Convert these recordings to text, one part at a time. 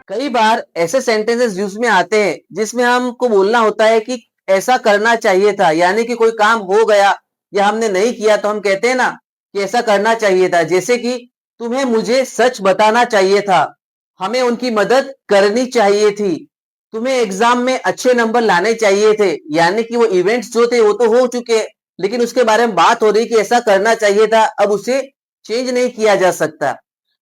कई बार ऐसे sentences use में आते हैं जिसमें हमको बोलना होता है कि ऐसा करना चाहिए था, यानी कि कोई काम हो गया या हमने नहीं किया तो हम कहते हैं ना कि ऐसा करना चाहिए था। जैसे कि तुम्हें मुझे सच बताना चाहिए था, हमें उनकी मदद करनी चाहिए थी, तुम्हें एग्जाम में अच्छे नंबर लाने चाहिए थे। यानी कि वो इवेंट्स जो थे वो तो हो चुके, लेकिन उसके बारे में बात हो रही कि ऐसा करना चाहिए था, अब उसे चेंज नहीं किया जा सकता।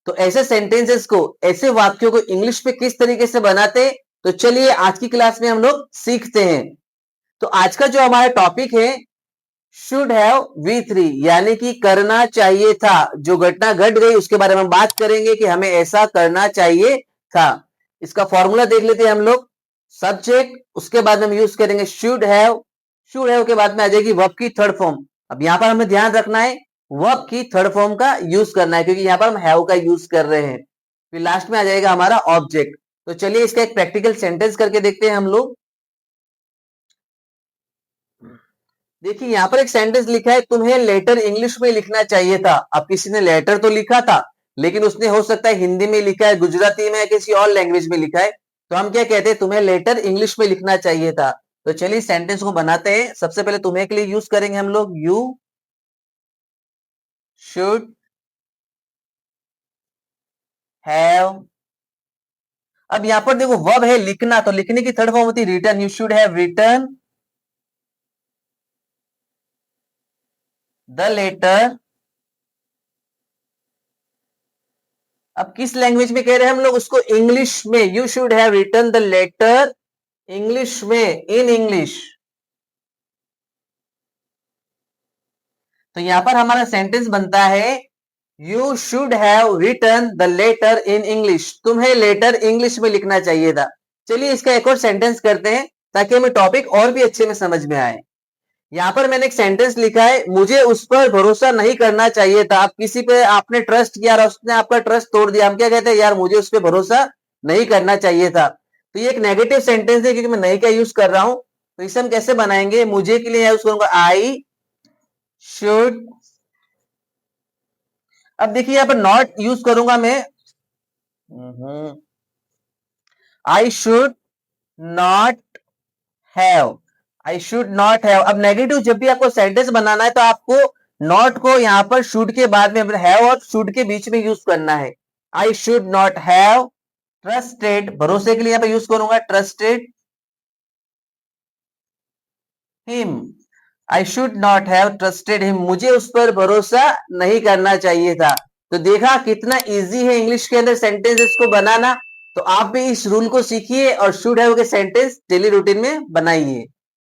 तो ऐसे सेंटेंसेस को, ऐसे वाक्यों को इंग्लिश में किस तरीके से बनाते हैं, तो चलिए आज की क्लास में हम लोग सीखते हैं। तो आज का जो हमारा टॉपिक है, शुड हैव V3, यानी कि करना चाहिए था। जो घटना घट गई उसके बारे में हम बात करेंगे कि हमें ऐसा करना चाहिए था। इसका फॉर्मूला देख लेते हैं हम लोग। सब्जेक्ट, उसके बाद हम यूज करेंगे शुड हैव, शुड हैव के बाद में आ जाएगी वर्ब की थर्ड फॉर्म। अब यहां पर हमें ध्यान रखना है वर्ब की थर्ड फॉर्म का यूज करना है, क्योंकि यहां पर हम हैव का यूज कर रहे हैं। फिर लास्ट में आ जाएगा हमारा ऑब्जेक्ट। तो चलिए इसका एक प्रैक्टिकल सेंटेंस करके देखते हैं हम लोग। देखिए यहां पर एक सेंटेंस लिखा है, तुम्हें लेटर इंग्लिश में लिखना चाहिए था। अब किसी ने लेटर तो लिखा था, लेकिन उसने हो सकता है हिंदी में लिखा है, गुजराती में या किसी और लैंग्वेज में लिखा है। तो हम क्या कहते हैं, तुम्हें लेटर इंग्लिश में लिखना चाहिए था। तो चलिए सेंटेंस को बनाते हैं। सबसे पहले तुम्हें के लिए यूज करेंगे हम लोग यू शुड हैव। अब यहां पर देखो वर्ब है लिखना, तो लिखने की थर्ड फॉर्म होती है return. You should have return the letter. अब किस लैंग्वेज में कह रहे हैं हम लोग उसको, इंग्लिश में। You should have return the letter English में, इन इंग्लिश। तो यहां पर हमारा सेंटेंस बनता है, you should have return the letter in English. तुम्हें लेटर इंग्लिश में लिखना चाहिए था। चलिए इसका एक और सेंटेंस करते हैं ताकि हमें टॉपिक और भी अच्छे में समझ में आए। यहां पर मैंने एक सेंटेंस लिखा है, मुझे उस पर भरोसा नहीं करना चाहिए था। आप किसी पे आपने ट्रस्ट किया और उसने आपका ट्रस्ट तोड़ दिया, हम क्या कहते हैं, यार मुझे उस पर भरोसा नहीं करना चाहिए था। तो ये एक नेगेटिव सेंटेंस है क्योंकि मैं नहीं का यूज कर रहा हूं। तो इसे हम कैसे बनाएंगे, मुझे के लिए यूज करूंगा आई शुड। अब देखिए यहाँ पर नॉट यूज करूंगा मैं, I should not have, I should not have. अब नेगेटिव जब भी आपको सेंटेंस बनाना है तो आपको नॉट को यहाँ पर शुड के बाद में, हैव और शुड के बीच में यूज करना है। I should not have trusted, भरोसे के लिए यहाँ पे यूज करूंगा trusted him. I should not have trusted him, मुझे उस पर भरोसा नहीं करना चाहिए था। तो देखा कितना इजी है इंग्लिश के अंदर सेंटेंसेस को बनाना। तो आप भी इस रूल को सीखिए और शुड हैव के सेंटेंस डेली रूटीन में बनाइए।